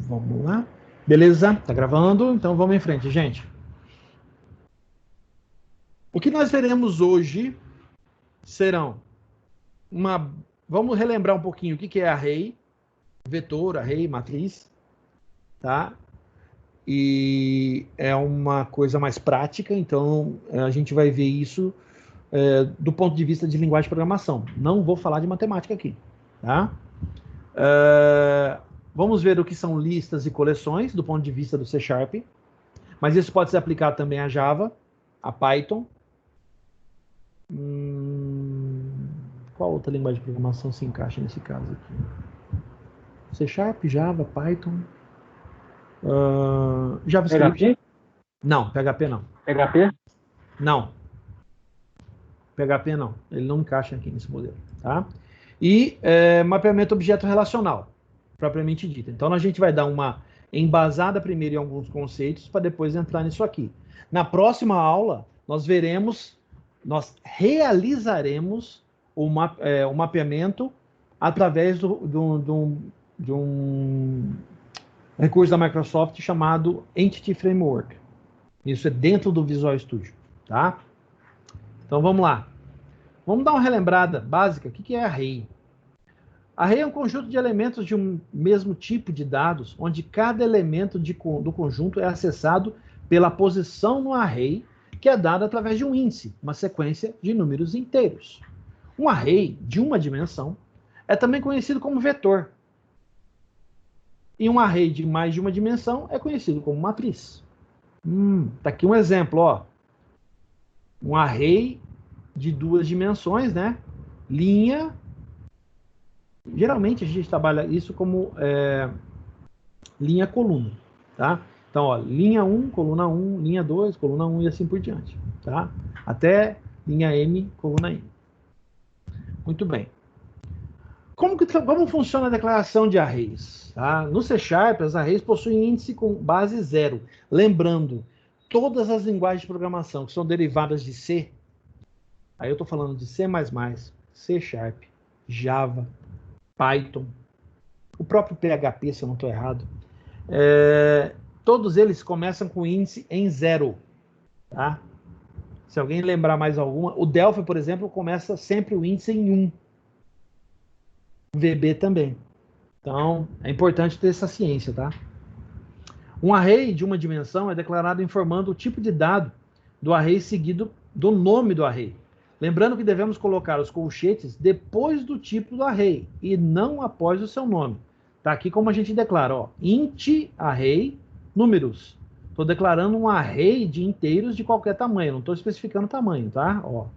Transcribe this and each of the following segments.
Vamos lá. Beleza? Tá gravando? Então vamos em frente, gente. O que nós veremos hoje serão Vamos relembrar um pouquinho o que é array, vetor, array, matriz, tá? E é uma coisa mais prática, então a gente vai ver isso do ponto de vista de linguagem de programação. Não vou falar de matemática aqui, tá? Vamos ver o que são listas e coleções do ponto de vista do C Sharp, mas isso pode ser aplicado também a Java, a Python. Qual outra linguagem de programação se encaixa nesse caso aqui? C Sharp, Java, Python, JavaScript. PHP? Não, PHP não. PHP? Não. PHP não. Ele não encaixa aqui nesse modelo, tá? E mapeamento objeto relacional, propriamente dito. Então a gente vai dar uma embasada primeiro em alguns conceitos para depois entrar nisso aqui. Na próxima aula nós realizaremos o mapeamento através de um recurso da Microsoft chamado Entity Framework. Isso é dentro do Visual Studio, tá? Então vamos lá. Vamos dar uma relembrada básica. O que é array? Array é um conjunto de elementos de um mesmo tipo de dados, onde cada elemento do conjunto é acessado pela posição no array, que é dada através de um índice, uma sequência de números inteiros. Um array de uma dimensão é também conhecido como vetor. E um array de mais de uma dimensão é conhecido como matriz. Tá aqui um exemplo, ó. Um array de duas dimensões, né? Linha. Geralmente a gente trabalha isso como linha-coluna, tá? Então, ó, linha 1, coluna 1, linha 2, coluna 1 e assim por diante, tá? Até linha M, coluna M. Muito bem. Como funciona a declaração de arrays? Tá? No C Sharp, as arrays possuem índice com base 0. Lembrando, todas as linguagens de programação que são derivadas de C, aí eu estou falando de C++, C Sharp, Java, Python, o próprio PHP, se eu não estou errado, todos eles começam com índice em 0. Tá? Se alguém lembrar mais alguma, o Delphi, por exemplo, começa sempre o índice em 1. O VB também. Então, é importante ter essa ciência, tá? Um array de uma dimensão é declarado informando o tipo de dado do array seguido do nome do array. Lembrando que devemos colocar os colchetes depois do tipo do array e não após o seu nome. Tá aqui como a gente declara, ó, int array números. Estou declarando um array de inteiros de qualquer tamanho, não estou especificando o tamanho, tá? Ó.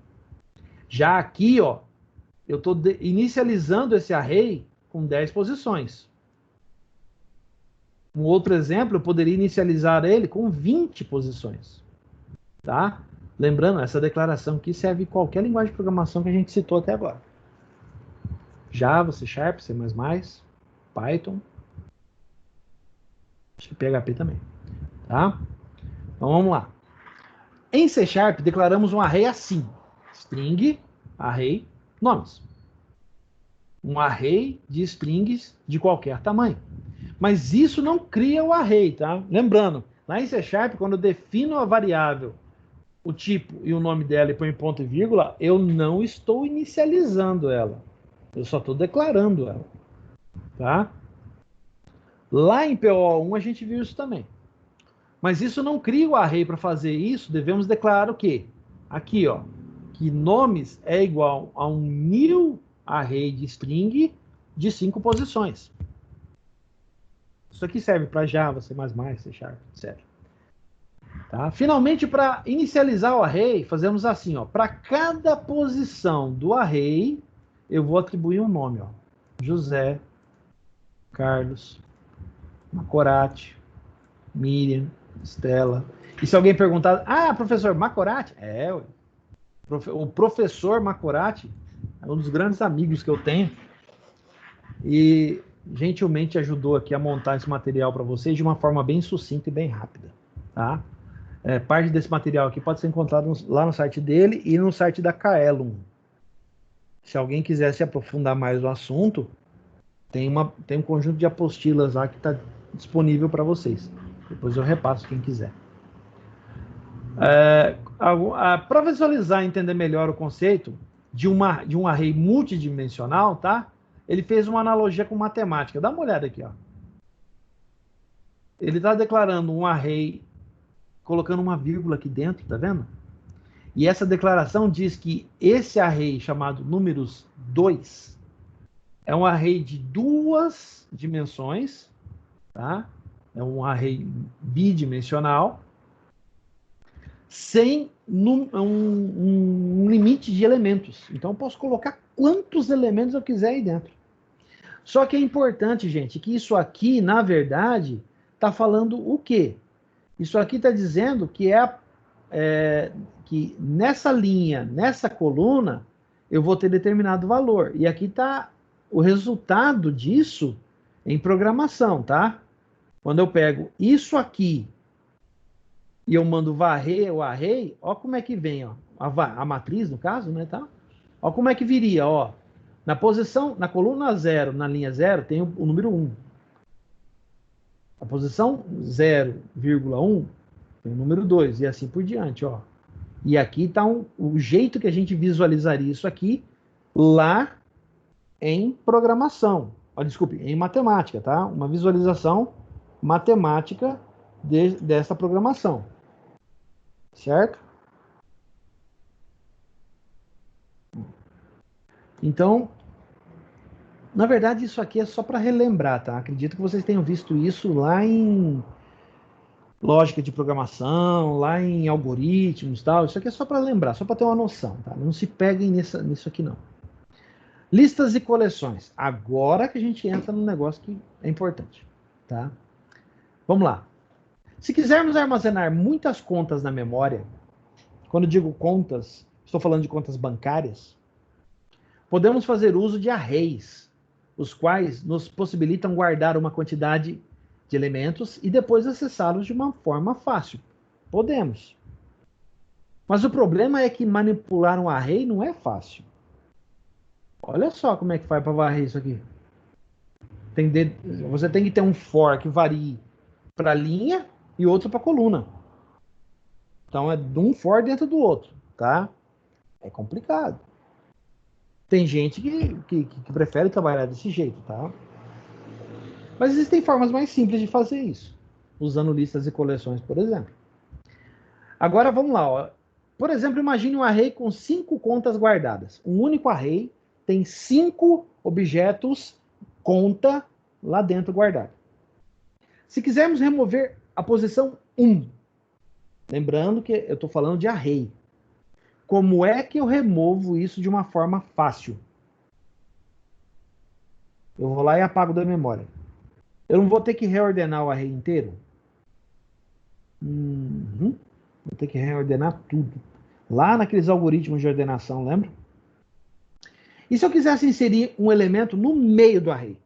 Já aqui, ó, eu estou inicializando esse array com 10 posições. Um outro exemplo, eu poderia inicializar ele com 20 posições. Tá? Lembrando, essa declaração aqui serve em qualquer linguagem de programação que a gente citou até agora. Java, C Sharp, C++, Python. Acho que PHP também. Tá? Então vamos lá. Em C Sharp, declaramos um array assim. String, array, nomes. Um array de strings de qualquer tamanho. Mas isso não cria o array, tá? Lembrando, lá em C Sharp, quando eu defino a variável, o tipo e o nome dela e põe ponto e vírgula, eu não estou inicializando ela. Eu só estou declarando ela. Tá? Lá em PO1 a gente viu isso também. Mas isso não cria o array. Para fazer isso, devemos declarar o quê? Aqui, ó, que nomes é igual a um new array de string de 5 posições. Isso aqui serve para Java, C++, C Sharp, etc. Tá? Finalmente, para inicializar o array, fazemos assim, ó. Para cada posição do array, eu vou atribuir um nome, ó. José, Carlos, Macorati, Miriam, Estela. E se alguém perguntar, professor, Macorati? O professor Macorati é um dos grandes amigos que eu tenho. E gentilmente ajudou aqui a montar esse material para vocês de uma forma bem sucinta e bem rápida, tá? Parte desse material aqui pode ser encontrado lá no site dele e no site da Kaelum. Se alguém quiser se aprofundar mais no assunto, tem um conjunto de apostilas lá que está disponível para vocês. Depois eu repasso quem quiser. Para visualizar e entender melhor o conceito de um array multidimensional, tá? Ele fez uma analogia com matemática. Dá uma olhada aqui, ó. Ele está declarando um array, colocando uma vírgula aqui dentro, tá vendo? E essa declaração diz que esse array, chamado números 2, é um array de 2 dimensões, tá? É um array bidimensional, sem um limite de elementos. Então, eu posso colocar quantos elementos eu quiser aí dentro. Só que é importante, gente, que isso aqui, na verdade, está falando o quê? Isso aqui está dizendo que que nessa linha, nessa coluna, eu vou ter determinado valor. E aqui está o resultado disso em programação, tá? Quando eu pego isso aqui e eu mando varrer o array, ó como é que vem, ó, a matriz, no caso, né, tá? Ó como é que viria, ó. Na posição, na coluna 0, na linha 0, tem o número 1. A posição 0,1 tem o número 2, e assim por diante, ó. E aqui está o jeito que a gente visualizaria isso aqui lá em programação. Desculpe, em matemática, tá? Uma visualização matemática dessa programação. Certo? Então, na verdade, isso aqui é só para relembrar, tá? Acredito que vocês tenham visto isso lá em lógica de programação, lá em algoritmos e tal. Isso aqui é só para lembrar, só para ter uma noção, tá? Não se peguem nisso aqui, não. Listas e coleções. Agora que a gente entra num negócio que é importante, tá? Vamos lá. Se quisermos armazenar muitas contas na memória, quando digo contas, estou falando de contas bancárias, podemos fazer uso de arrays, os quais nos possibilitam guardar uma quantidade de elementos e depois acessá-los de uma forma fácil. Podemos. Mas o problema é que manipular um array não é fácil. Olha só como é que faz para varrer isso aqui. Você tem que ter um for que varie para linha e outro para coluna. Então é de um for dentro do outro, tá? É complicado. Tem gente que prefere trabalhar desse jeito, tá? Mas existem formas mais simples de fazer isso, usando listas e coleções, por exemplo. Agora vamos lá, ó. Por exemplo, imagine um array com 5 contas guardadas. Um único array tem 5 objetos conta lá dentro guardado. Se quisermos remover a posição 1, lembrando que eu estou falando de array, como é que eu removo isso de uma forma fácil? Eu vou lá e apago da memória. Eu não vou ter que reordenar o array inteiro? Vou ter que reordenar tudo. Lá naqueles algoritmos de ordenação, lembra? E se eu quisesse inserir um elemento no meio do array?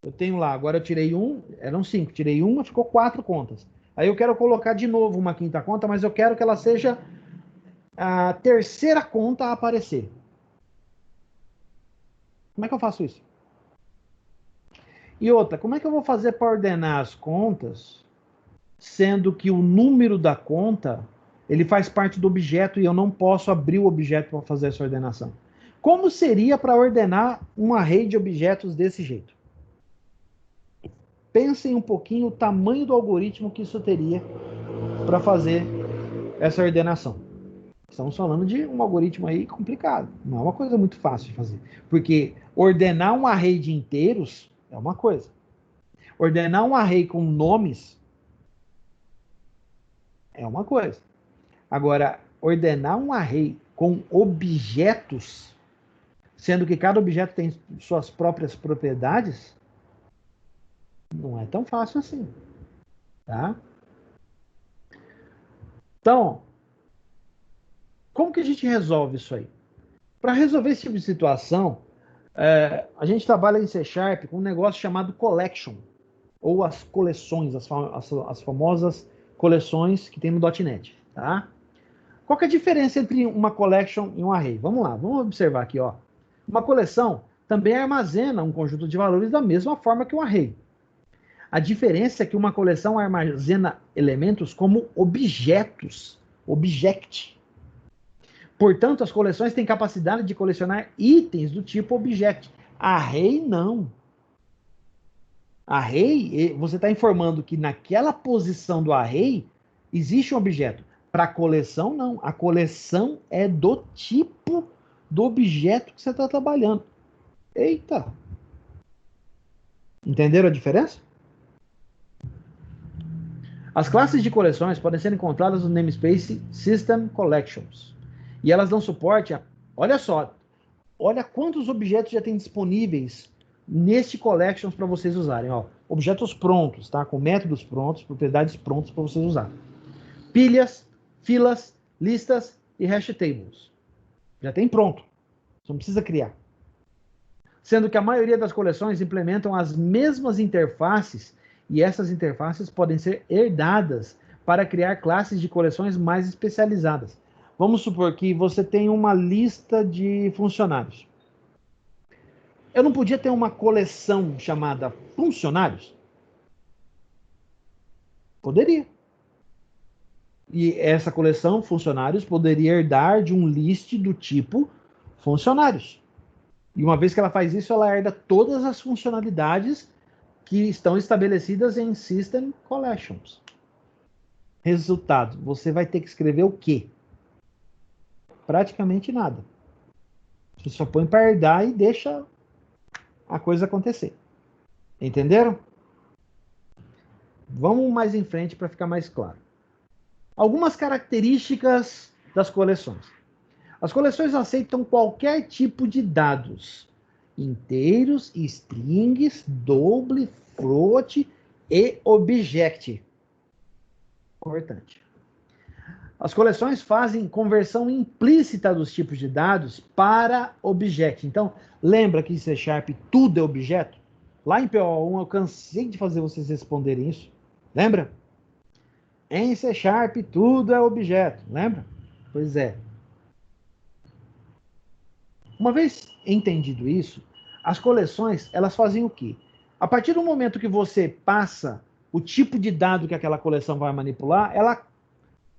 Eu tenho lá, agora eu tirei eram 5, tirei uma, ficou 4 contas. Aí eu quero colocar de novo uma quinta conta, mas eu quero que ela seja a terceira conta a aparecer. Como é que eu faço isso? E outra, como é que eu vou fazer para ordenar as contas, sendo que o número da conta, ele faz parte do objeto e eu não posso abrir o objeto para fazer essa ordenação? Como seria para ordenar um array de objetos desse jeito? Pensem um pouquinho o tamanho do algoritmo que isso teria para fazer essa ordenação. Estamos falando de um algoritmo aí complicado. Não é uma coisa muito fácil de fazer. Porque ordenar um array de inteiros é uma coisa. Ordenar um array com nomes é uma coisa. Agora, ordenar um array com objetos, sendo que cada objeto tem suas próprias propriedades, não é tão fácil assim. Tá? Então, como que a gente resolve isso aí? Para resolver esse tipo de situação, a gente trabalha em C# com um negócio chamado collection, ou as coleções, as famosas coleções que tem no .NET. Tá? Qual que é a diferença entre uma collection e um array? Vamos lá, vamos observar aqui. Ó. Uma coleção também armazena um conjunto de valores da mesma forma que um array. A diferença é que uma coleção armazena elementos como objetos, object. Portanto, as coleções têm capacidade de colecionar itens do tipo object. Array não. Array, você está informando que naquela posição do array existe um objeto. Para a coleção, não. A coleção é do tipo do objeto que você está trabalhando. Eita! Entenderam a diferença? As classes de coleções podem ser encontradas no namespace System Collections. E elas dão suporte a... Olha só, olha quantos objetos já tem disponíveis neste Collections para vocês usarem. Ó, objetos prontos, tá? Com métodos prontos, propriedades prontas para vocês usarem. Pilhas, filas, listas e hash tables. Já tem pronto. Você não precisa criar. Sendo que a maioria das coleções implementam as mesmas interfaces e essas interfaces podem ser herdadas para criar classes de coleções mais especializadas. Vamos supor que você tem uma lista de funcionários. Eu não podia ter uma coleção chamada funcionários? Poderia. E essa coleção funcionários poderia herdar de um list do tipo funcionários. E uma vez que ela faz isso, ela herda todas as funcionalidades que estão estabelecidas em System Collections. Resultado, você vai ter que escrever o quê? Praticamente nada. Você só põe para herdar e deixa a coisa acontecer. Entenderam? Vamos mais em frente para ficar mais claro. Algumas características das coleções. As coleções aceitam qualquer tipo de dados. Inteiros, strings, double, float e object. Importante. As coleções fazem conversão implícita dos tipos de dados para objeto. Então, lembra que em C# tudo é objeto? Lá em PO1 eu cansei de fazer vocês responderem isso. Lembra? Em C# tudo é objeto. Lembra? Pois é. Uma vez entendido isso, as coleções, elas fazem o quê? A partir do momento que você passa o tipo de dado que aquela coleção vai manipular, ela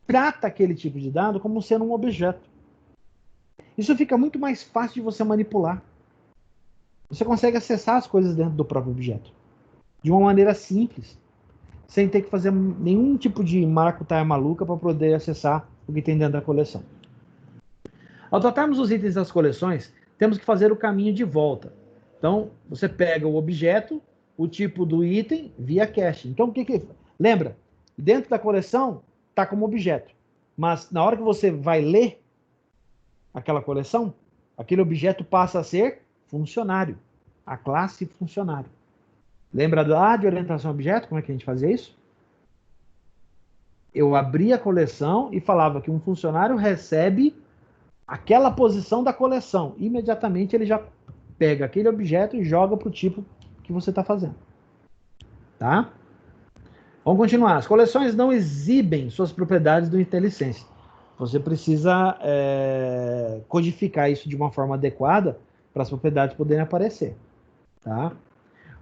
trata aquele tipo de dado como sendo um objeto. Isso fica muito mais fácil de você manipular. Você consegue acessar as coisas dentro do próprio objeto. De uma maneira simples. Sem ter que fazer nenhum tipo de maracutaia maluca para poder acessar o que tem dentro da coleção. Ao tratarmos os itens das coleções, temos que fazer o caminho de volta. Então, você pega o objeto, o tipo do item, via cache. Então, o que? Lembra? Dentro da coleção, está como objeto. Mas, na hora que você vai ler aquela coleção, aquele objeto passa a ser funcionário. A classe funcionário. Lembra lá de orientação a objeto? Como é que a gente fazia isso? Eu abria a coleção e falava que um funcionário recebe aquela posição da coleção. Imediatamente ele já pega aquele objeto e joga para o tipo que você está fazendo. Tá? Vamos continuar. As coleções não exibem suas propriedades do IntelliSense. Você precisa codificar isso de uma forma adequada para as propriedades poderem aparecer. Tá?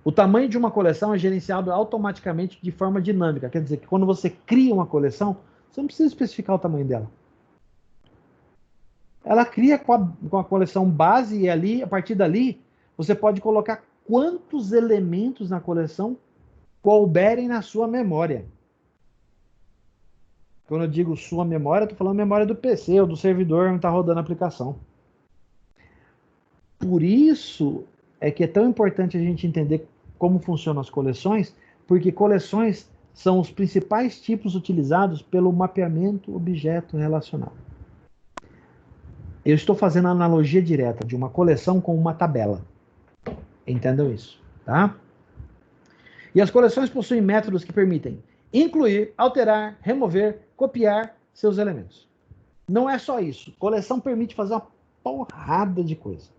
O tamanho de uma coleção é gerenciado automaticamente de forma dinâmica. Quer dizer que quando você cria uma coleção, você não precisa especificar o tamanho dela. Ela cria com a coleção base e ali, a partir dali, você pode colocar quantos elementos na coleção couberem na sua memória. Quando eu digo sua memória, eu estou falando memória do PC ou do servidor onde está rodando a aplicação. Por isso é que é tão importante a gente entender como funcionam as coleções, porque coleções são os principais tipos utilizados pelo mapeamento objeto relacional. Eu estou fazendo a analogia direta de uma coleção com uma tabela. Entendam isso, tá? E as coleções possuem métodos que permitem incluir, alterar, remover, copiar seus elementos. Não é só isso. Coleção permite fazer uma porrada de coisa.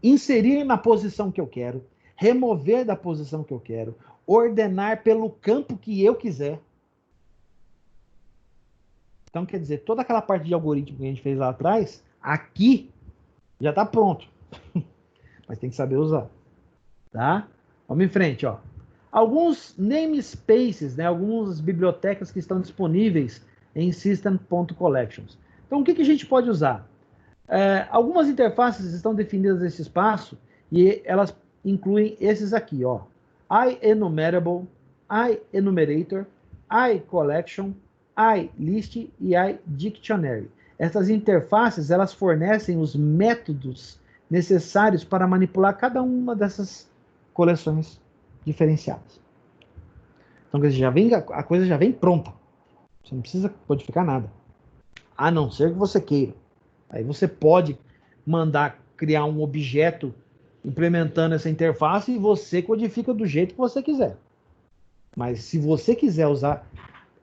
Inserir na posição que eu quero, remover da posição que eu quero, ordenar pelo campo que eu quiser. Então, quer dizer, toda aquela parte de algoritmo que a gente fez lá atrás, aqui já está pronto. Mas tem que saber usar. Tá? Vamos em frente, ó. alguns namespaces, né, algumas bibliotecas que estão disponíveis em system.collections. Então, o que a gente pode usar? Algumas interfaces estão definidas nesse espaço e elas incluem esses aqui, ó. IEnumerable, IEnumerator, iCollection, iList e iDictionary. Essas interfaces, elas fornecem os métodos necessários para manipular cada uma dessas coleções diferenciadas. Então, a coisa já vem pronta. Você não precisa codificar nada. A não ser que você queira. Aí você pode mandar criar um objeto implementando essa interface e você codifica do jeito que você quiser. Mas se você quiser usar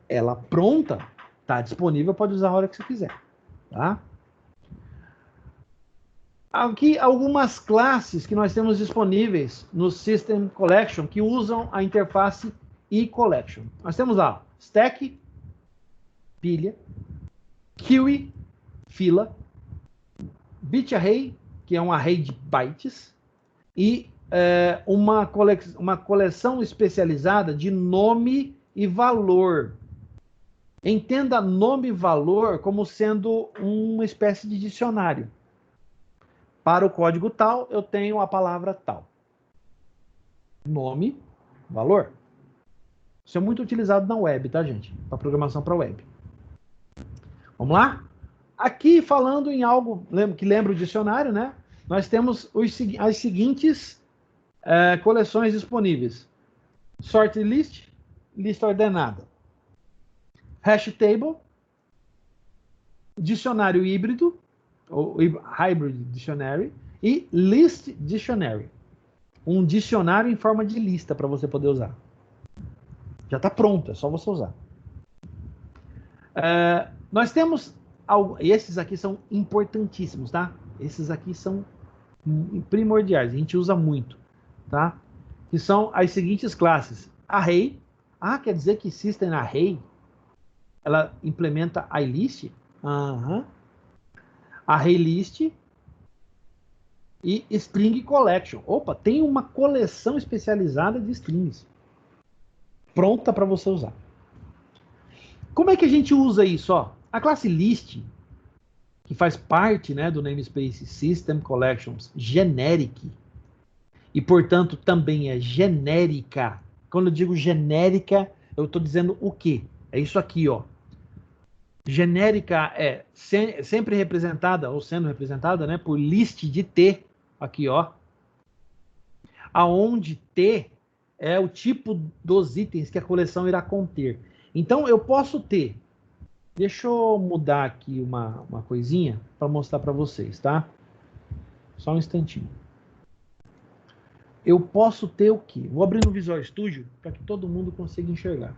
ela pronta, está disponível, pode usar a hora que você quiser. Tá? Aqui algumas classes que nós temos disponíveis no System Collection que usam a interface eCollection. Nós temos lá stack, pilha, queue, fila, bit array, que é um array de bytes, e uma coleção especializada de nome e valor. Entenda nome e valor como sendo uma espécie de dicionário. Para o código tal, eu tenho a palavra tal. Nome, valor. Isso é muito utilizado na web, tá, gente? Para programação para web. Vamos lá? Aqui, falando em algo que lembra o dicionário, né? Nós temos as seguintes coleções disponíveis. Sorted list, lista ordenada. Hash table, dicionário híbrido, ou hybrid dictionary, e list dictionary. Um dicionário em forma de lista para você poder usar. Já está pronto, é só você usar. Nós temos... Esses aqui são importantíssimos, tá? Esses aqui são primordiais, a gente usa muito, tá? Que são as seguintes classes. Array. Quer dizer que System Array, ela implementa iList? Array List e String Collection. Opa, tem uma coleção especializada de strings. Pronta para você usar. Como é que a gente usa isso? Ó, a classe list, que faz parte, né, do namespace System Collections Generic, e portanto também é genérica. Quando eu digo genérica, eu estou dizendo o quê? É isso aqui, ó. Genérica é sempre representada, ou sendo representada, né, por list de T, aqui, ó. Aonde T é o tipo dos itens que a coleção irá conter. Então, eu posso ter... Deixa eu mudar aqui uma coisinha para mostrar para vocês, tá? Só um instantinho. Eu posso ter o quê? Vou abrir no Visual Studio para que todo mundo consiga enxergar.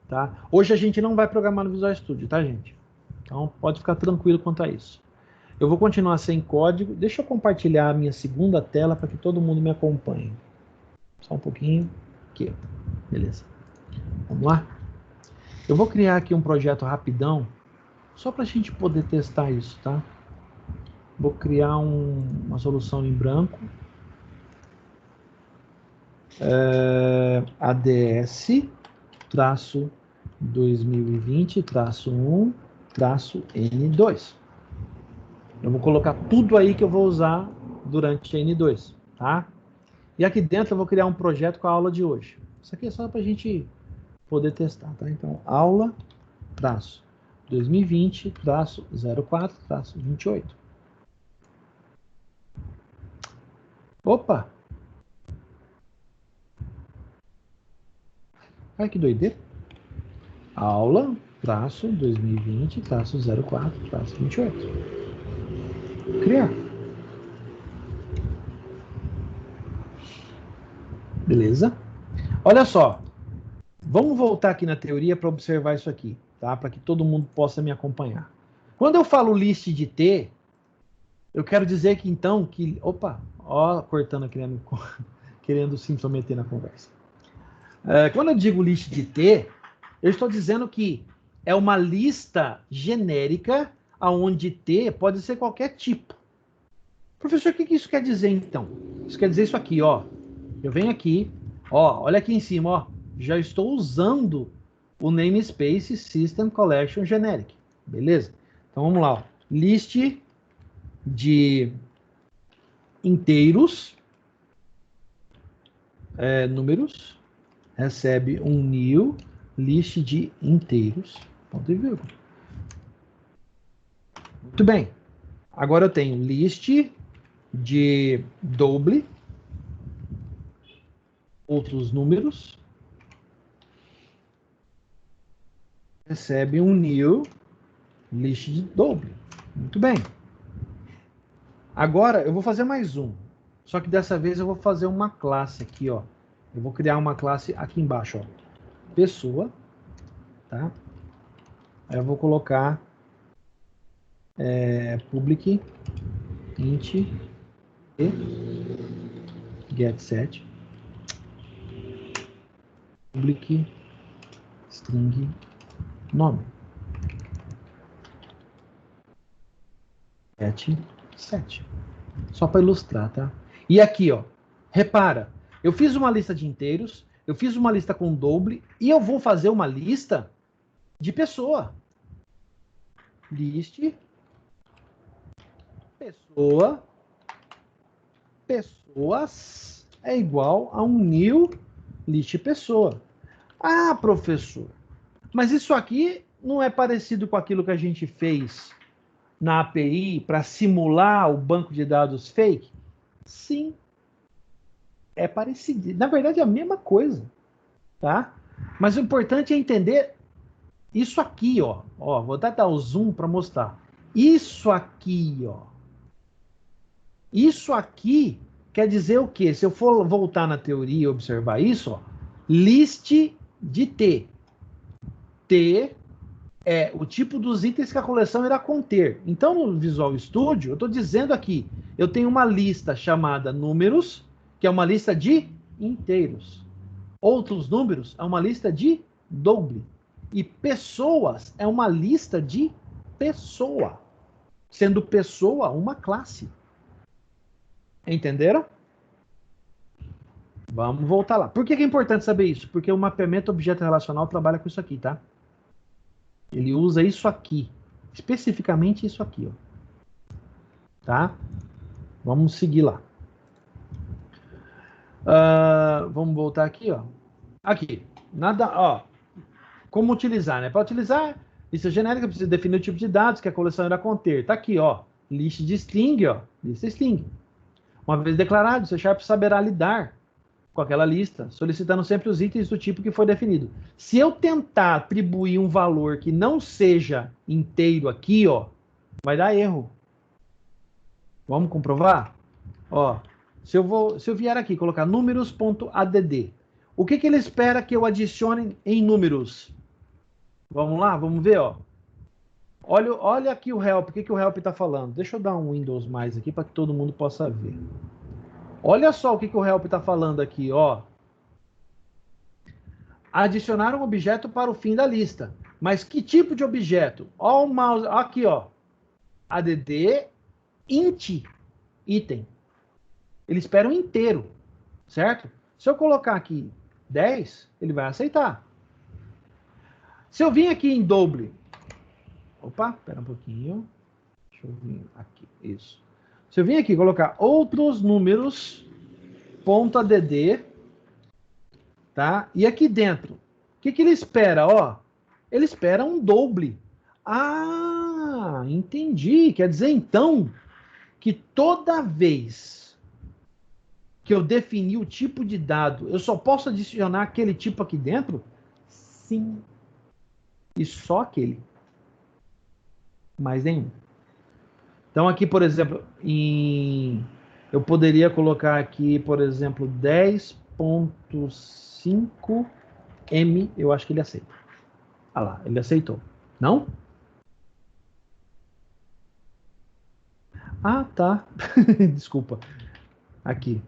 Tá? Hoje a gente não vai programar no Visual Studio, tá, gente? Então, pode ficar tranquilo quanto a isso. Eu vou continuar sem código. Deixa eu compartilhar a minha segunda tela para que todo mundo me acompanhe. Só um pouquinho. Aqui. Beleza. Vamos lá? Eu vou criar aqui um projeto rapidão, só para a gente poder testar isso, tá? Vou criar uma solução em branco. ADS-2020-1-N2. Eu vou colocar tudo aí que eu vou usar durante a N2, tá? E aqui dentro eu vou criar um projeto com a aula de hoje. Isso aqui é só para a gente poder testar, tá? Então, aula-2020-04-28. Opa! Ai, que doideira. Aula-2020-04-28. Criar. Beleza? Olha só. Vamos voltar aqui na teoria para observar isso aqui, tá? Para que todo mundo possa me acompanhar. Quando eu falo list de T, eu quero dizer que então que... Opa! Ó, cortando aqui, querendo se intrometer na conversa. Quando eu digo list de T, eu estou dizendo que é uma lista genérica onde T pode ser qualquer tipo. Professor, o que isso quer dizer então? Isso quer dizer isso aqui, ó. Eu venho aqui, Ó, olha aqui em cima, ó. Já estou usando o namespace System Collection Generic. Beleza? Então vamos lá, ó. List de inteiros, números, recebe um new list de inteiros. Ponto e vírgula. Muito bem. Agora eu tenho list de double, outros números, recebe um new list de double. Muito bem. Agora eu vou fazer mais um. Só que dessa vez eu vou fazer uma classe aqui, ó. Eu vou criar uma classe aqui embaixo, ó. Pessoa, tá? Aí eu vou colocar public int e getSet public string nome getSet. Só para ilustrar, tá? E aqui, ó, repara, eu fiz uma lista de inteiros, eu fiz uma lista com double e eu vou fazer uma lista de pessoa. List pessoa pessoas é igual a um new list pessoa. Ah, professor, mas isso aqui não é parecido com aquilo que a gente fez na API para simular o banco de dados fake? Sim, é parecido. Na verdade, é a mesma coisa, tá? Mas o importante é entender isso aqui, ó. Ó, vou dar o zoom para mostrar. Isso aqui, ó. Isso aqui quer dizer o quê? Se eu for voltar na teoria e observar isso, ó, list de T. T é o tipo dos itens que a coleção irá conter. Então, no Visual Studio, eu estou dizendo aqui, eu tenho uma lista chamada números, que é uma lista de inteiros. Outros números é uma lista de double. E pessoas é uma lista de pessoa. Sendo pessoa uma classe. Entenderam? Vamos voltar lá. Por que é importante saber isso? Porque o mapeamento objeto relacional trabalha com isso aqui, tá? Ele usa isso aqui. Especificamente isso aqui, ó. Tá? Vamos seguir lá. Vamos voltar aqui, ó. Aqui. Nada, ó. Como utilizar, né? Para utilizar, lista genérica precisa definir o tipo de dados que a coleção irá conter. Tá aqui, ó. Lista de string, ó. Lista string. Uma vez declarado, o C# saberá lidar com aquela lista, solicitando sempre os itens do tipo que foi definido. Se eu tentar atribuir um valor que não seja inteiro aqui, ó, vai dar erro. Vamos comprovar? Ó, se eu vier aqui colocar números.add, o que ele espera que eu adicione em números? Vamos lá, vamos ver, ó. Olha aqui o help, o que o help está falando? Deixa eu dar um Windows mais aqui para que todo mundo possa ver. Olha só o que o help está falando aqui, ó. Adicionar um objeto para o fim da lista. Mas que tipo de objeto? Ó o mouse, aqui, ó. add int item. Ele espera um inteiro, certo? Se eu colocar aqui 10, ele vai aceitar. Se eu vir aqui em double, opa, espera um pouquinho. Deixa eu vir aqui, isso. Se eu vir aqui colocar outros números, .add, tá? E aqui dentro, o que ele espera? Ó, ele espera um double. Ah, entendi. Quer dizer, então, que toda vez que eu definir o tipo de dado, eu só posso adicionar aquele tipo aqui dentro? Sim. E só aquele. Mais nenhum. Então, aqui, por exemplo, eu poderia colocar aqui, por exemplo, 10.5M, eu acho que ele aceita. Ah lá, ele aceitou. Não? Ah, tá. Desculpa. Aqui.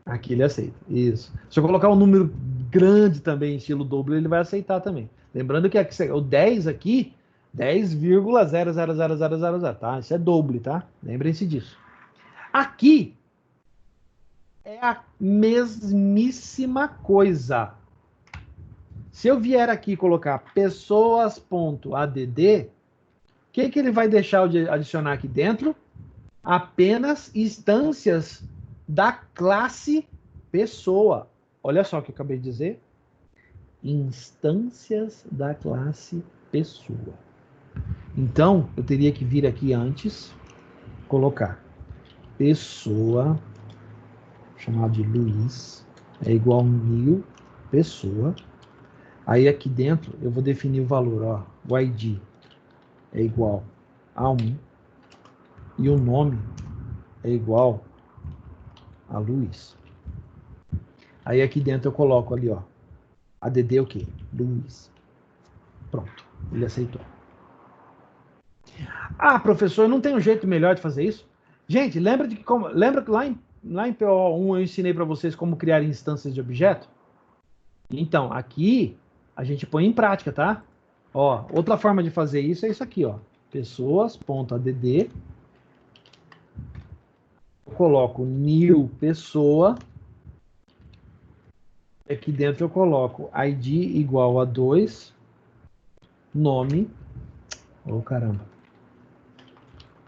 Aqui ele aceita. Isso. Se eu colocar um número grande também, estilo dobro, ele vai aceitar também. Lembrando que o 10 aqui, 10,00000, tá? Isso é doble, tá? Lembrem-se disso. Aqui é a mesmíssima coisa. Se eu vier aqui colocar pessoas.add, o que ele vai deixar de adicionar aqui dentro? Apenas instâncias da classe pessoa. Olha só o que eu acabei de dizer. Instâncias da classe pessoa. Então, eu teria que vir aqui antes, colocar pessoa, chamado de Luiz, é igual a new pessoa. Aí aqui dentro eu vou definir o valor, ó, o ID é igual a 1 e o nome é igual a Luiz. Aí aqui dentro eu coloco ali, ó, ADD é o quê? Luiz. Pronto, ele aceitou. Ah, professor, não tem um jeito melhor de fazer isso? Gente, lembra que lá em PO1 eu ensinei para vocês como criar instâncias de objeto? Então, aqui a gente põe em prática, tá? Ó, outra forma de fazer isso é isso aqui, ó. Pessoas.add. Eu coloco new pessoa. Aqui dentro eu coloco ID igual a 2. Nome. Oh, caramba.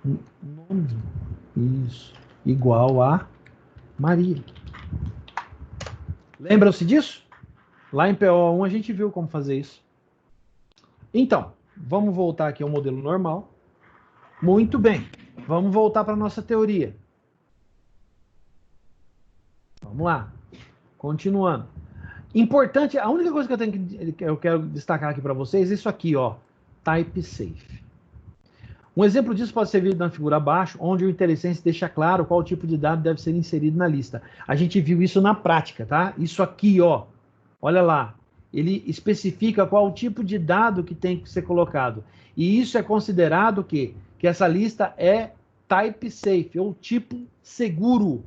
Nome. Isso. Igual a Maria. Lembram-se disso? Lá em PO1 a gente viu como fazer isso. Então, vamos voltar aqui ao modelo normal. Muito bem. Vamos voltar para a nossa teoria. Vamos lá. Continuando. Importante, a única coisa que eu quero destacar aqui para vocês é isso aqui, ó. Type safe. Um exemplo disso pode ser visto na figura abaixo, onde o IntelliSense deixa claro qual tipo de dado deve ser inserido na lista. A gente viu isso na prática, tá? Isso aqui, ó. Olha lá. Ele especifica qual tipo de dado que tem que ser colocado. E isso é considerado que essa lista é type safe, ou tipo seguro.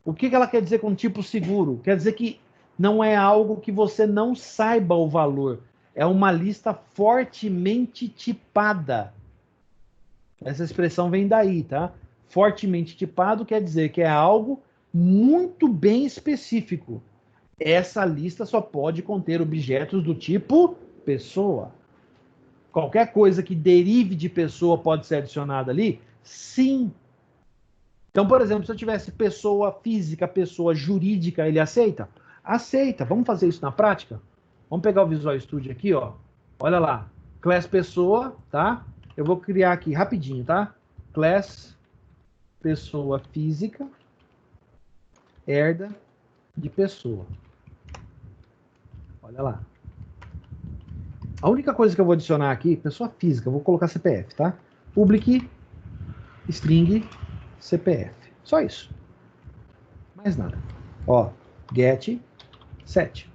O que ela quer dizer com tipo seguro? Quer dizer que não é algo que você não saiba o valor. É uma lista fortemente tipada. Essa expressão vem daí, tá? Fortemente tipado quer dizer que é algo muito bem específico. Essa lista só pode conter objetos do tipo pessoa. Qualquer coisa que derive de pessoa pode ser adicionada ali? Sim. Então, por exemplo, se eu tivesse pessoa física, pessoa jurídica, ele aceita? Aceita. Vamos fazer isso na prática? Vamos pegar o Visual Studio aqui, ó. Olha lá. Class pessoa, tá? Eu vou criar aqui rapidinho, tá? Class pessoa física herda de pessoa. Olha lá. A única coisa que eu vou adicionar aqui, pessoa física, eu vou colocar CPF, tá? Public string CPF. Só isso. Mais nada. Ó, get set.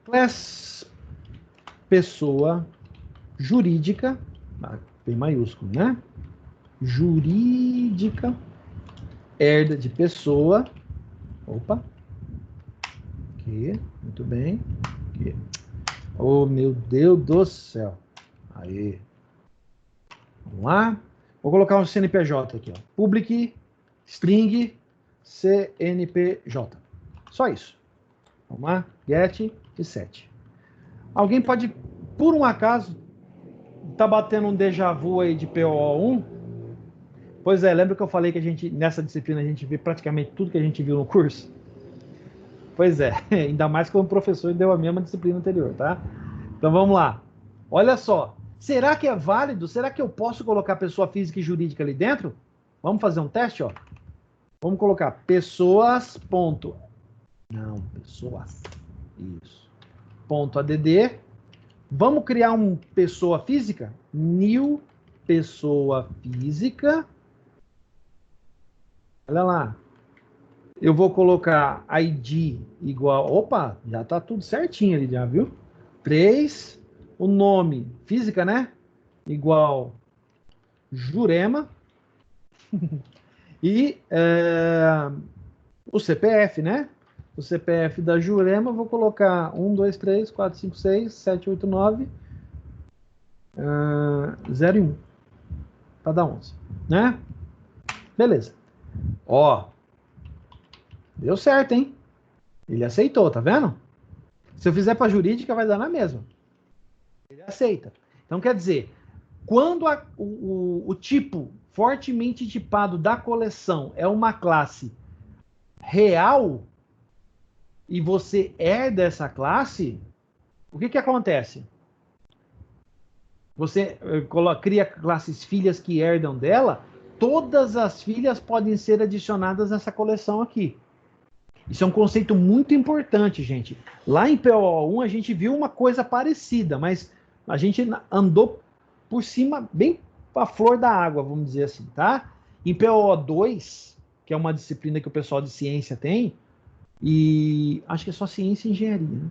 Class pessoa jurídica, em maiúsculo, né? Jurídica, herda de pessoa. Opa. Aqui, muito bem. Aqui. Oh, meu Deus do céu. Aí. Vamos lá. Vou colocar um CNPJ aqui, ó. Public string CNPJ. Só isso. Vamos lá. Get e set. Alguém pode, por um acaso, tá batendo um déjà vu aí de PO1? Pois é, lembra que eu falei que a gente, nessa disciplina, a gente vê praticamente tudo que a gente viu no curso? Pois é, ainda mais quando o professor deu a mesma disciplina anterior, tá? Então vamos lá. Olha só, será que é válido? Será que eu posso colocar pessoa física e jurídica ali dentro? Vamos fazer um teste, ó. Vamos colocar pessoas. Não, pessoas. Isso. Ponto .add. Vamos criar um pessoa física? New pessoa física. Olha lá. Eu vou colocar ID igual... Opa, já tá tudo certinho ali, já viu? 3. O nome, física, né? Igual Jurema. E o CPF, né? O CPF da Jurema, vou colocar 1, 2, 3, 4, 5, 6, 7, 8, 9, 0 e 1. Para dar 11, né? Beleza. Ó, deu certo, hein? Ele aceitou, tá vendo? Se eu fizer para jurídica, vai dar na mesma. Ele aceita. Então, quer dizer, quando o tipo fortemente tipado da coleção é uma classe real e você herda essa classe, o que acontece? Você cria classes filhas que herdam dela, todas as filhas podem ser adicionadas nessa coleção aqui. Isso é um conceito muito importante, gente. Lá em PO1 a gente viu uma coisa parecida, mas a gente andou por cima, bem a flor da água, vamos dizer assim, tá? Em PO2, que é uma disciplina que o pessoal de ciência tem, e acho que é só ciência e engenharia, né,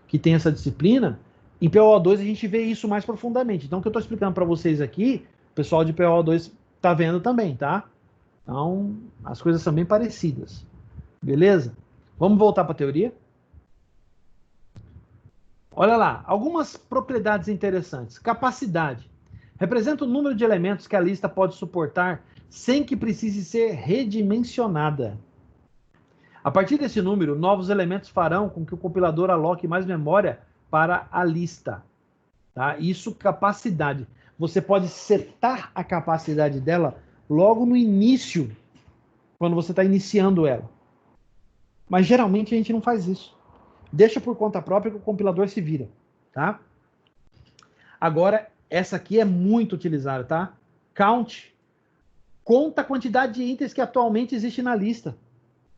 que tem essa disciplina, em PO2 a gente vê isso mais profundamente. Então, o que eu estou explicando para vocês aqui, o pessoal de PO2 está vendo também, tá? Então, as coisas são bem parecidas. Beleza? Vamos voltar para a teoria? Olha lá, algumas propriedades interessantes. Capacidade. Representa o número de elementos que a lista pode suportar sem que precise ser redimensionada. A partir desse número, novos elementos farão com que o compilador aloque mais memória para a lista. Tá? Isso, capacidade. Você pode setar a capacidade dela logo no início, quando você está iniciando ela. Mas geralmente a gente não faz isso. Deixa por conta própria que o compilador se vira. Tá? Agora, essa aqui é muito utilizada, tá? Count. Conta a quantidade de itens que atualmente existe na lista.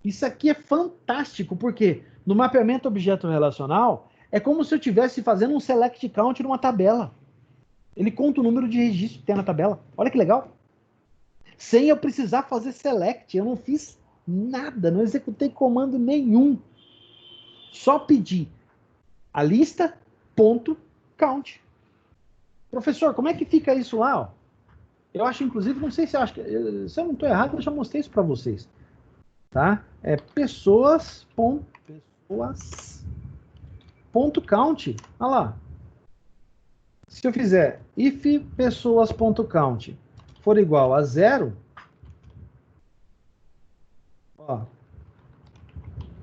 Isso aqui é fantástico, porque no mapeamento objeto relacional, é como se eu estivesse fazendo um select count numa tabela. Ele conta o número de registros que tem na tabela. Olha que legal. Sem eu precisar fazer select, eu não fiz nada, não executei comando nenhum. Só pedi a lista, ponto, count. Professor, como é que fica isso lá? Ó? Eu acho, inclusive, não sei se eu acho que... Se eu não estou errado, eu já mostrei isso para vocês. Tá? É pessoas, ponto count. Olha lá. Se eu fizer if pessoas.count for igual a 0, ó,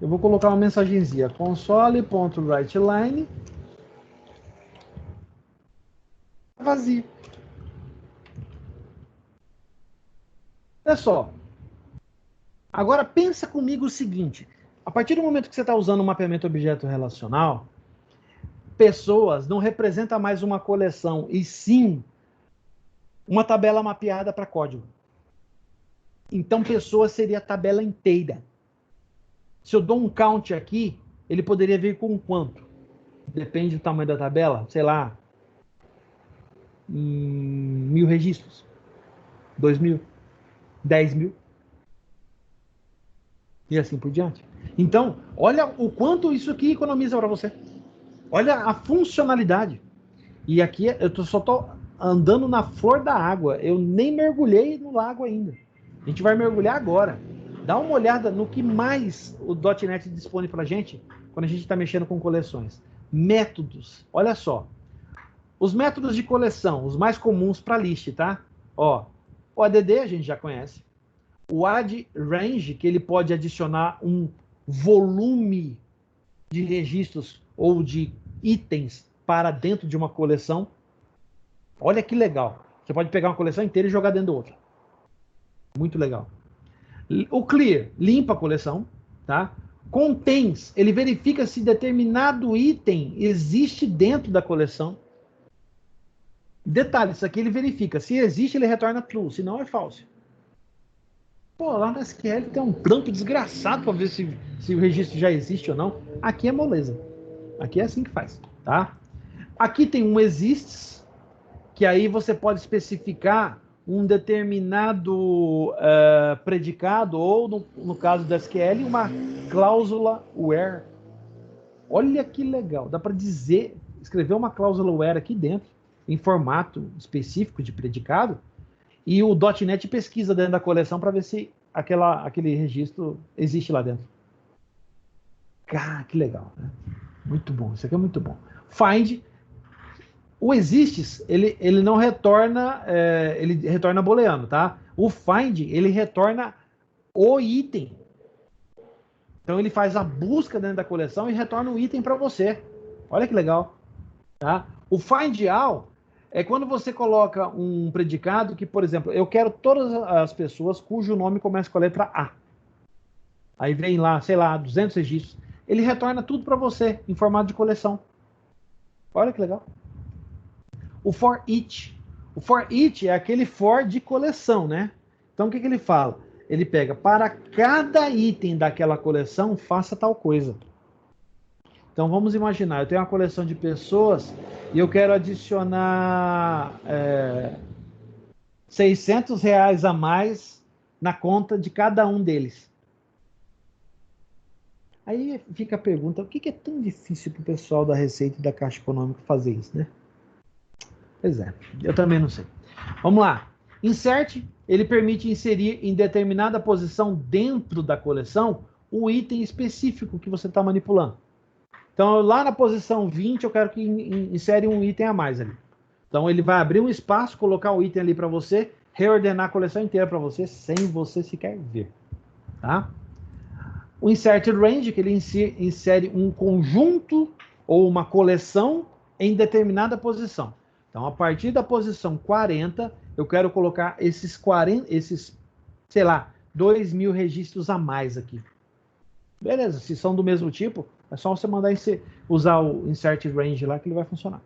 eu vou colocar uma mensagenzinha, console.writeLine vazio. Olha só. Agora pensa comigo o seguinte, a partir do momento que você está usando o mapeamento objeto relacional, pessoas não representa mais uma coleção, e sim uma tabela mapeada para código. Então, pessoas seria a tabela inteira. Se eu dou um count aqui, ele poderia vir com quanto? Depende do tamanho da tabela, sei lá, 1.000 registros, 2.000, 10.000, e assim por diante. Então, olha o quanto isso aqui economiza para você. Olha a funcionalidade. E aqui eu só estou andando na flor da água. Eu nem mergulhei no lago ainda. A gente vai mergulhar agora. Dá uma olhada no que mais o .NET dispõe para a gente quando a gente está mexendo com coleções. Métodos. Olha só. Os métodos de coleção, os mais comuns para list, tá? Ó, o add a gente já conhece. O add_range, que ele pode adicionar um volume de registros ou de itens para dentro de uma coleção. Olha que legal. Você pode pegar uma coleção inteira e jogar dentro da outra. Muito legal. O clear, limpa a coleção, tá? Contains, ele verifica se determinado item existe dentro da coleção. Detalhe, isso aqui ele verifica. Se existe, ele retorna true, se não é false. Pô, lá no SQL tem um trampo desgraçado para ver se o registro já existe ou não. Aqui é moleza. Aqui é assim que faz, tá? Aqui tem um exists, que aí você pode especificar um determinado predicado, ou no caso do SQL, uma cláusula where. Olha que legal, dá para escrever uma cláusula where aqui dentro, em formato específico de predicado, e o .NET pesquisa dentro da coleção para ver se aquele registro existe lá dentro. Ah, que legal, né? Muito bom, isso aqui é muito bom. Find, o exists, ele não retorna, ele retorna booleano, tá? O find, ele retorna o item. Então ele faz a busca dentro da coleção e retorna o item para você. Olha que legal. Tá? O find all é quando você coloca um predicado que, por exemplo, eu quero todas as pessoas cujo nome começa com a letra A. Aí vem lá, sei lá, 200 registros. Ele retorna tudo para você em formato de coleção. Olha que legal. O for each. O for each é aquele for de coleção, né? Então o que, que ele fala? Ele pega, para cada item daquela coleção, faça tal coisa. Então vamos imaginar, eu tenho uma coleção de pessoas e eu quero adicionar R$ 600 a mais na conta de cada um deles. Aí fica a pergunta, o que é tão difícil para o pessoal da Receita e da Caixa Econômica fazer isso, né? Pois é, eu também não sei. Vamos lá. Insert, ele permite inserir em determinada posição dentro da coleção o item específico que você está manipulando. Então, lá na posição 20, eu quero que insere um item a mais ali. Então, ele vai abrir um espaço, colocar o item ali para você, reordenar a coleção inteira para você, sem você sequer ver. Tá? O Insert Range, que ele insere um conjunto ou uma coleção em determinada posição. Então, a partir da posição 40, eu quero colocar esses, sei lá, 2.000 registros a mais aqui. Beleza, se são do mesmo tipo, é só você mandar usar o Insert Range lá que ele vai funcionar.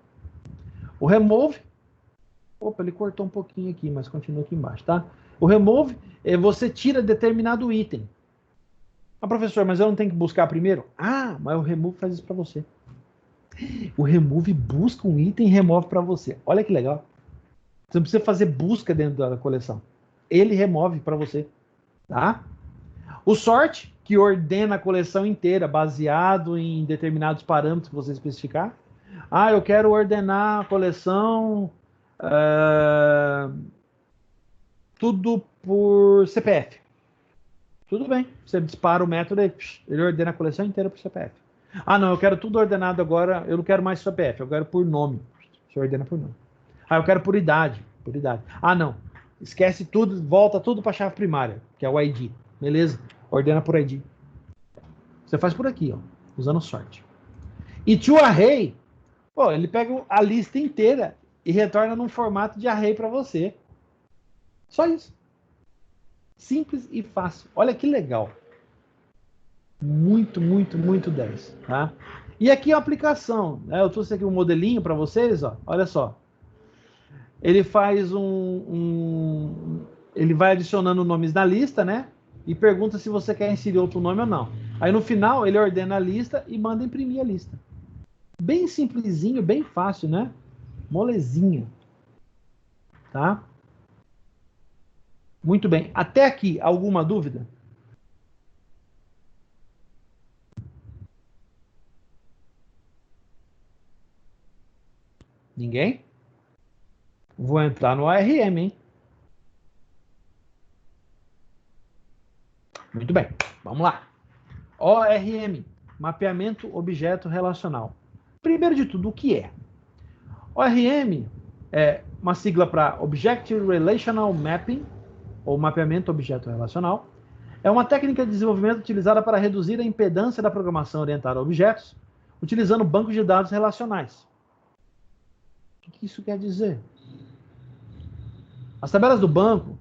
O Remove, opa, ele cortou um pouquinho aqui, mas continua aqui embaixo, tá? O Remove, você tira determinado item. Ah, professor, mas eu não tenho que buscar primeiro? Ah, mas o Remove faz isso para você. O Remove busca um item e remove para você. Olha que legal. Você não precisa fazer busca dentro da coleção. Ele remove para você, tá? O Sort, que ordena a coleção inteira, baseado em determinados parâmetros que você especificar. Ah, eu quero ordenar a coleção tudo por CPF. Tudo bem, você dispara o método e ele ordena a coleção inteira por CPF. Ah, não, eu quero tudo ordenado agora, eu não quero mais CPF, eu quero por nome. Você ordena por nome. Ah, eu quero por idade. Por idade. Ah, não, esquece tudo, volta tudo para a chave primária, que é o ID. Beleza? Ordena por ID. Você faz por aqui, ó, usando sorte. E to array, pô, ele pega a lista inteira e retorna num formato de array para você. Só isso. Simples e fácil. Olha que legal. Muito, muito, muito 10. Tá? E aqui a aplicação. Né? Eu trouxe aqui um modelinho para vocês. Ó. Olha só. Ele faz ele vai adicionando nomes na lista, né? E pergunta se você quer inserir outro nome ou não. Aí no final ele ordena a lista e manda imprimir a lista. Bem simplesinho, bem fácil, né? Molezinha. Tá? Muito bem. Até aqui, alguma dúvida? Ninguém? Vou entrar no ORM, hein? Muito bem. Vamos lá. ORM, mapeamento objeto relacional. Primeiro de tudo, o que é? ORM é uma sigla para Object Relational Mapping, ou mapeamento objeto relacional. É uma técnica de desenvolvimento utilizada para reduzir a impedância da programação orientada a objetos, utilizando bancos de dados relacionais. O que isso quer dizer? As tabelas do banco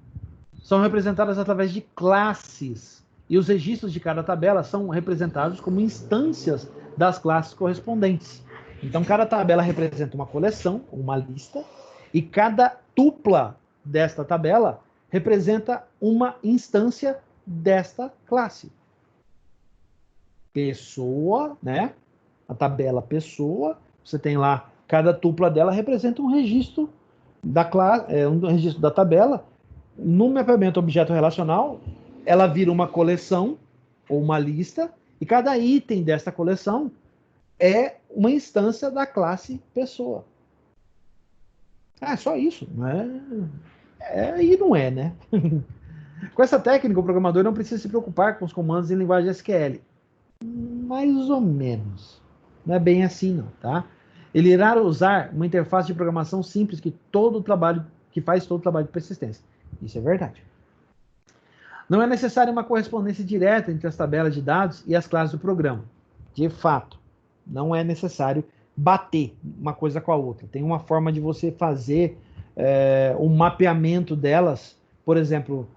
são representadas através de classes, e os registros de cada tabela são representados como instâncias das classes correspondentes. Então, cada tabela representa uma coleção, uma lista, e cada tupla desta tabela representa uma instância desta classe. Pessoa, né? A tabela pessoa, você tem lá, cada tupla dela representa um registro da classe, um registro da tabela. No mapeamento objeto relacional, ela vira uma coleção ou uma lista, e cada item desta coleção é uma instância da classe pessoa. Ah, é só isso, não é? E não é, né? Com essa técnica, o programador não precisa se preocupar com os comandos em linguagem SQL. Mais ou menos. Não é bem assim, não, tá? Ele irá usar uma interface de programação simples que faz todo o trabalho de persistência. Isso é verdade. Não é necessária uma correspondência direta entre as tabelas de dados e as classes do programa. De fato, não é necessário bater uma coisa com a outra. Tem uma forma de você fazer um mapeamento delas. Por exemplo,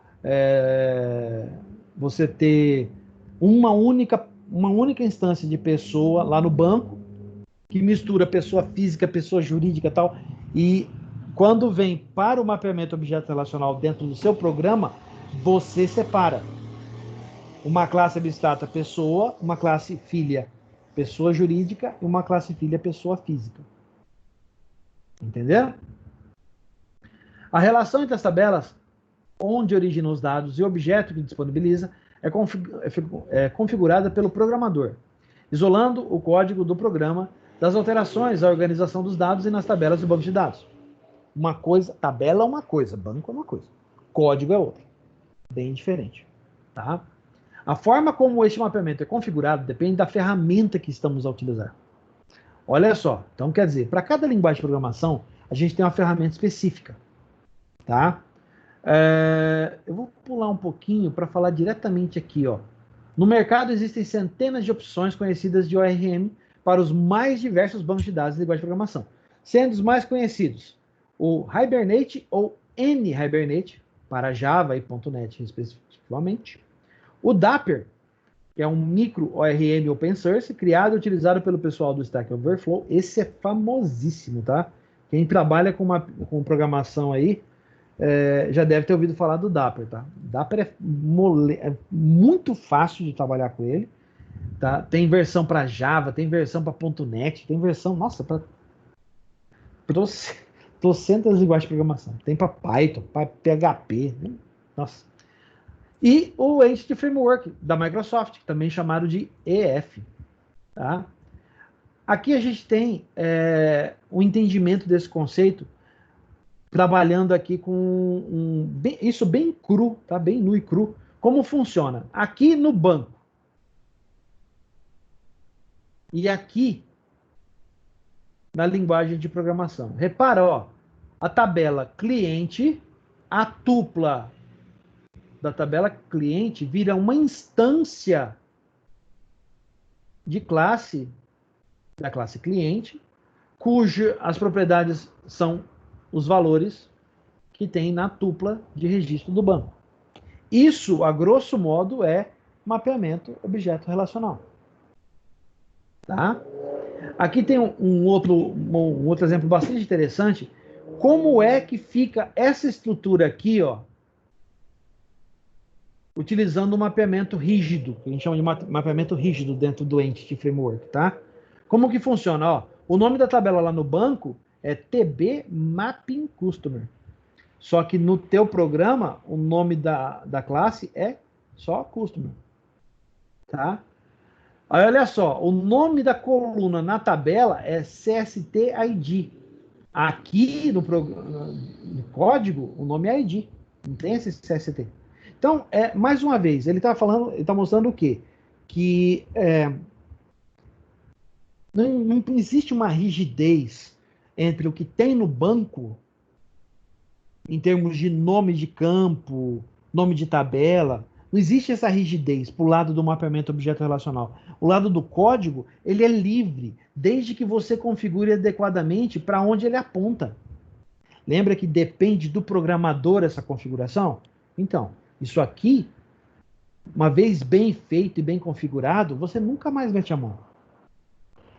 você ter uma única instância de pessoa lá no banco, que mistura pessoa física, pessoa jurídica e tal, e quando vem para o mapeamento objeto relacional dentro do seu programa, você separa uma classe abstrata pessoa, uma classe filha pessoa jurídica e uma classe filha pessoa física. Entendeu? A relação entre as tabelas, onde originam os dados e o objeto que disponibiliza, é configurada pelo programador, isolando o código do programa das alterações à organização dos dados e nas tabelas do banco de dados. Uma coisa, tabela é uma coisa, banco é uma coisa, código é outra. Bem diferente. Tá? A forma como este mapeamento é configurado depende da ferramenta que estamos a utilizar. Olha só, então quer dizer, para cada linguagem de programação, a gente tem uma ferramenta específica. Tá? Eu vou pular um pouquinho para falar diretamente aqui. Ó. No mercado existem centenas de opções conhecidas de ORM para os mais diversos bancos de dados de linguagem de programação, sendo os mais conhecidos o Hibernate ou NHibernate, para Java e .NET respectivamente, o Dapper, que é um micro ORM open source, criado e utilizado pelo pessoal do Stack Overflow. Esse é famosíssimo, tá? Quem trabalha com programação aí, já deve ter ouvido falar do Dapper, tá? Dapper é muito fácil de trabalhar com ele, tá? Tem versão para Java, tem versão para .NET, tem versão, nossa, para trocentas linguagens de programação. Tem para Python, para PHP, nossa. E o Entity Framework da Microsoft, também chamado de EF. Tá? Aqui a gente tem o entendimento desse conceito, trabalhando aqui com isso bem cru, tá? Bem nu e cru. Como funciona? Aqui no banco. E aqui na linguagem de programação. Repara, ó, a tabela cliente, a tupla da tabela cliente vira uma instância de classe, da classe cliente, cujas propriedades são os valores que tem na tupla de registro do banco. Isso, a grosso modo, é mapeamento objeto relacional. Tá? Aqui tem um outro exemplo bastante interessante. Como é que fica essa estrutura aqui, ó, utilizando o mapeamento rígido, que a gente chama de mapeamento rígido dentro do Entity Framework, tá? Como que funciona? Ó, o nome da tabela lá no banco é TB Mapping Customer. Só que no teu programa, o nome da classe é só Customer. Tá? Aí olha só, o nome da coluna na tabela é CST-ID. Aqui no código, o nome é ID. Não tem esse CST. Então, mais uma vez, ele está mostrando o quê? Que não existe uma rigidez entre o que tem no banco, em termos de nome de campo, nome de tabela. Não existe essa rigidez para o lado do mapeamento objeto relacional. O lado do código, ele é livre, desde que você configure adequadamente para onde ele aponta. Lembra que depende do programador essa configuração? Então, isso aqui, uma vez bem feito e bem configurado, você nunca mais mete a mão.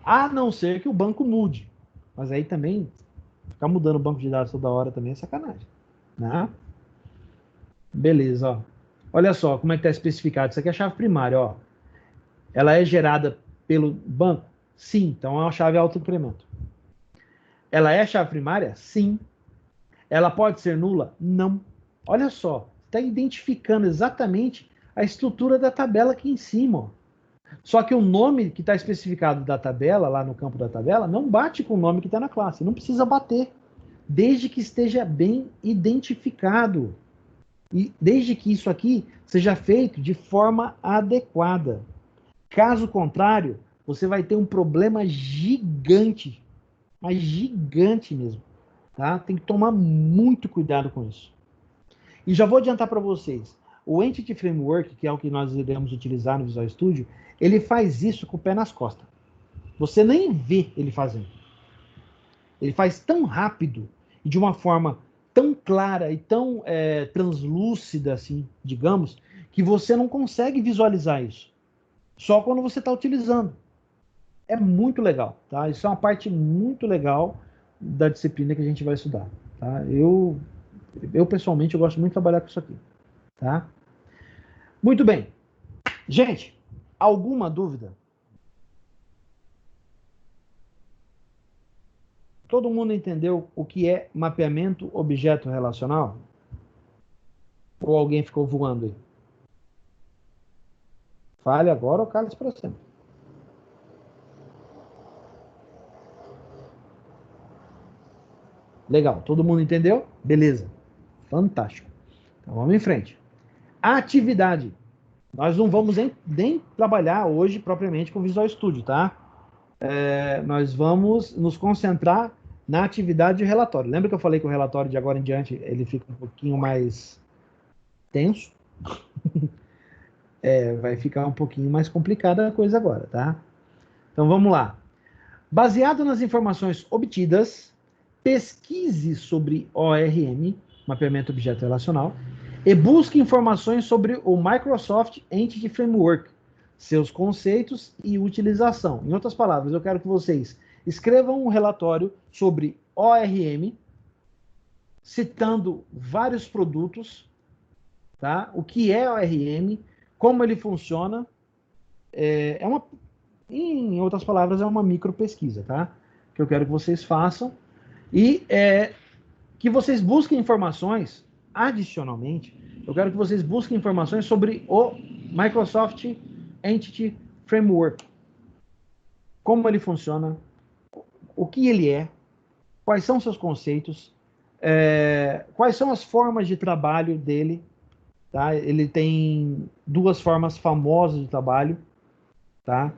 A não ser que o banco mude. Mas aí também, ficar mudando o banco de dados toda hora também é sacanagem. Né? Beleza, ó. Olha só como é que está especificado. Isso aqui é a chave primária, ó. Ela é gerada pelo banco? Sim. Então é uma chave auto-incremento. Ela é chave primária? Sim. Ela pode ser nula? Não. Olha só. Está identificando exatamente a estrutura da tabela aqui em cima, ó. Só que o nome que está especificado da tabela, lá no campo da tabela, não bate com o nome que está na classe. Não precisa bater. Desde que esteja bem identificado. E desde que isso aqui seja feito de forma adequada. Caso contrário, você vai ter um problema gigante. Mas gigante mesmo. Tá? Tem que tomar muito cuidado com isso. E já vou adiantar para vocês. O Entity Framework, que é o que nós iremos utilizar no Visual Studio, ele faz isso com o pé nas costas. Você nem vê ele fazendo. Ele faz tão rápido e de uma forma tão clara e tão translúcida, assim, digamos, que você não consegue visualizar isso. Só quando você está utilizando. É muito legal, tá? Isso é uma parte muito legal da disciplina que a gente vai estudar, tá? Eu pessoalmente, eu gosto muito de trabalhar com isso aqui, tá? Muito bem. Gente, alguma dúvida? Todo mundo entendeu o que é mapeamento objeto relacional? Ou alguém ficou voando aí? Fale agora ou cale-se para sempre. Legal, todo mundo entendeu? Beleza. Fantástico. Então vamos em frente. Atividade. Nós não vamos nem trabalhar hoje propriamente com Visual Studio, tá? Nós vamos nos concentrar na atividade de relatório. Lembra que eu falei que o relatório de agora em diante ele fica um pouquinho mais tenso? Vai ficar um pouquinho mais complicada a coisa agora, tá? Então vamos lá. Baseado nas informações obtidas, pesquise sobre ORM, mapeamento objeto relacional, e busque informações sobre o Microsoft Entity Framework, seus conceitos e utilização. Em outras palavras, eu quero que vocês escrevam um relatório sobre ORM, citando vários produtos, tá? O que é ORM, como ele funciona. Em outras palavras, é uma micro pesquisa, tá? Que eu quero que vocês façam e que vocês busquem informações. Adicionalmente, eu quero que vocês busquem informações sobre o Microsoft Entity Framework, como ele funciona, o que ele é, quais são seus conceitos, quais são as formas de trabalho dele, tá? Ele tem duas formas famosas de trabalho, tá?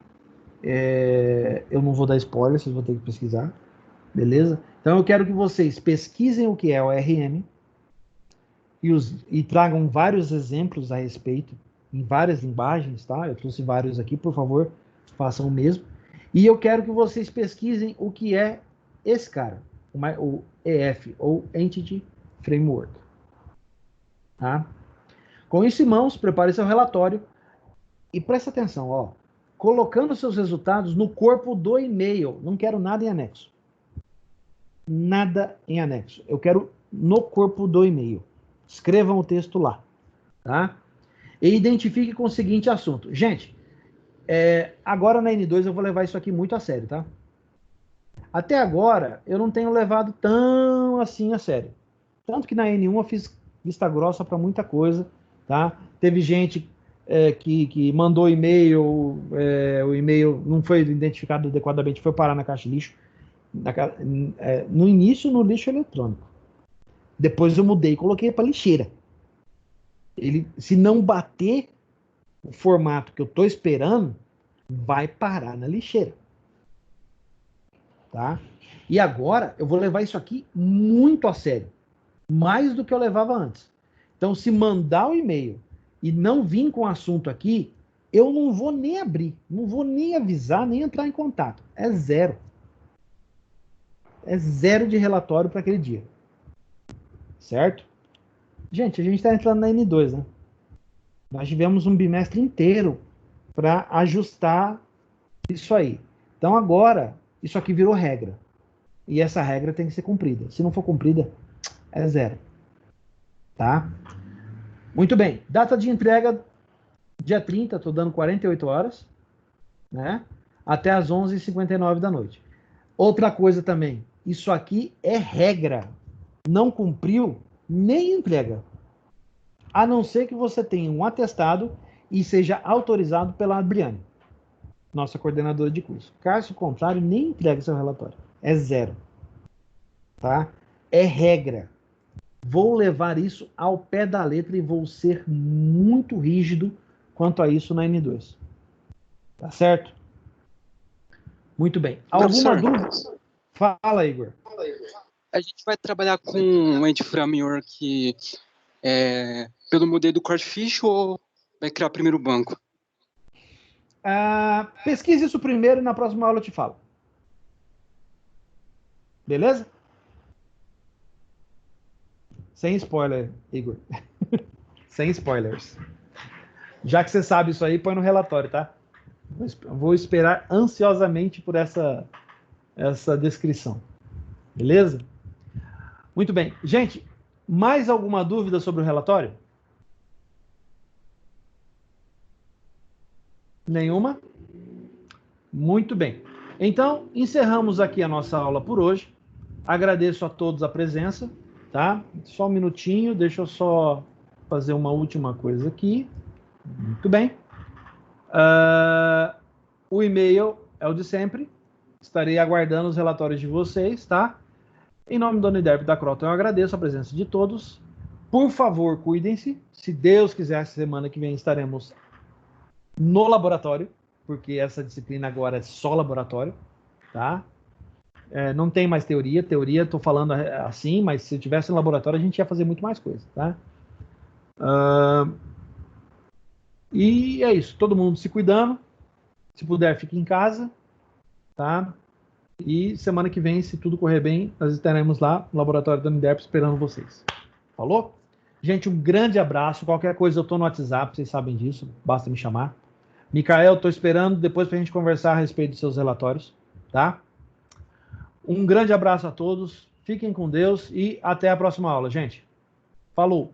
Eu não vou dar spoiler, vocês vão ter que pesquisar, beleza? Então eu quero que vocês pesquisem o que é o ORM e tragam vários exemplos a respeito, em várias linguagens, tá? Eu trouxe vários aqui, por favor, façam o mesmo. E eu quero que vocês pesquisem o que é esse cara, o EF, ou Entity Framework. Tá? Com isso em mãos, prepare seu relatório e preste atenção, ó, colocando seus resultados no corpo do e-mail. Não quero nada em anexo. Nada em anexo. Eu quero no corpo do e-mail. Escrevam o texto lá, tá? E identifique com o seguinte assunto. Gente, agora na N2 eu vou levar isso aqui muito a sério, tá? Até agora eu não tenho levado tão assim a sério. Tanto que na N1 eu fiz vista grossa para muita coisa, tá? Teve gente que mandou e-mail, o e-mail não foi identificado adequadamente, foi parar na caixa de lixo. No início no lixo eletrônico. Depois eu mudei e coloquei para lixeira. Ele, se não bater o formato que eu estou esperando, vai parar na lixeira. Tá? E agora eu vou levar isso aqui muito a sério. Mais do que eu levava antes. Então, se mandar o e-mail e não vir com o assunto aqui, eu não vou nem abrir, não vou nem avisar, nem entrar em contato. É zero. É zero de relatório para aquele dia. Certo? Gente, a gente está entrando na N2, né? Nós tivemos um bimestre inteiro para ajustar isso aí. Então agora, isso aqui virou regra. E essa regra tem que ser cumprida. Se não for cumprida, é zero. Tá? Muito bem. Data de entrega, dia 30, estou dando 48 horas, né? Até as 11h59 da noite. Outra coisa também, isso aqui é regra. Não cumpriu, nem entrega. A não ser que você tenha um atestado e seja autorizado pela Adriane, nossa coordenadora de curso. Caso contrário, nem entregue seu relatório. É zero. Tá? É regra. Vou levar isso ao pé da letra e vou ser muito rígido quanto a isso na N2. Tá certo? Muito bem. Alguma dúvida? Fala, Igor. A gente vai trabalhar com o Entity Framework pelo modelo do Cordfish ou vai criar primeiro o banco? Pesquise isso primeiro e na próxima aula eu te falo. Beleza? Sem spoiler, Igor. Sem spoilers. Já que você sabe isso aí, põe no relatório, tá? Vou esperar ansiosamente por essa descrição. Beleza? Muito bem. Gente, mais alguma dúvida sobre o relatório? Nenhuma? Muito bem. Então, encerramos aqui a nossa aula por hoje. Agradeço a todos a presença, tá? Só um minutinho, deixa eu só fazer uma última coisa aqui. Muito bem. O e-mail é o de sempre. Estarei aguardando os relatórios de vocês, tá? Em nome do Uniderp da Croton, eu agradeço a presença de todos. Por favor, cuidem-se. Se Deus quiser, semana que vem estaremos no laboratório, porque essa disciplina agora é só laboratório, tá? Não tem mais teoria. Teoria, estou falando assim, mas se tivesse no laboratório, a gente ia fazer muito mais coisa, tá? E é isso. Todo mundo se cuidando. Se puder, fique em casa, tá? E semana que vem, se tudo correr bem, nós estaremos lá no laboratório da Uniderp esperando vocês. Falou? Gente, um grande abraço. Qualquer coisa, eu estou no WhatsApp, vocês sabem disso, basta me chamar. Micael, estou esperando depois para a gente conversar a respeito dos seus relatórios, tá? Um grande abraço a todos, fiquem com Deus e até a próxima aula, gente. Falou!